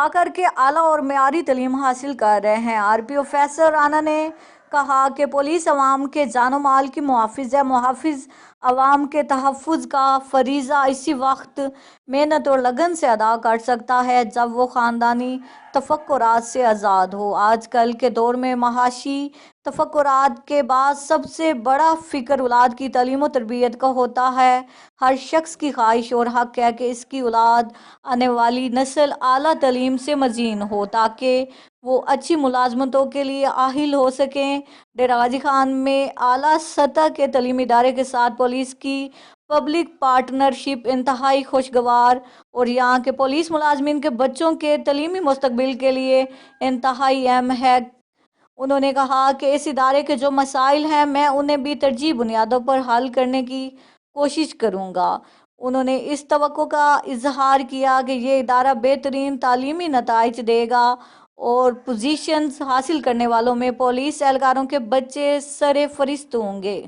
آ کر کے اعلیٰ اور معیاری تعلیم حاصل کر رہے ہیں۔ RPO فیصل رانا نے کہا کہ پولیس عوام کے جان و مال کی محافظ ہے۔ محافظ عوام کے تحفظ کا فریضہ اسی وقت محنت اور لگن سے ادا کر سکتا ہے جب وہ خاندانی تفکرات سے آزاد ہو۔ آج کل کے دور میں معاشی تفکرات کے بعد سب سے بڑا فکر اولاد کی تعلیم و تربیت کا ہوتا ہے۔ ہر شخص کی خواہش اور حق ہے کہ اس کی اولاد، آنے والی نسل اعلیٰ تعلیم سے مزین ہو تاکہ وہ اچھی ملازمتوں کے لیے اہل ہو سکیں۔ ڈیرہ غازی خان میں اعلیٰ سطح کے تعلیمی ادارے کے ساتھ پولیس کی پبلک پارٹنرشپ انتہائی خوشگوار اور یہاں کے پولیس ملازمین کے بچوں کے تعلیمی مستقبل کے لیے انتہائی اہم ہے۔ انہوں نے کہا کہ اس ادارے کے جو مسائل ہیں میں انہیں بھی ترجیحی بنیادوں پر حل کرنے کی کوشش کروں گا۔ انہوں نے اس توقع کا اظہار کیا کہ یہ ادارہ بہترین تعلیمی نتائج دے گا اور پوزیشنز حاصل کرنے والوں میں پولیس اہلکاروں کے بچے سرفہرست ہوں گے۔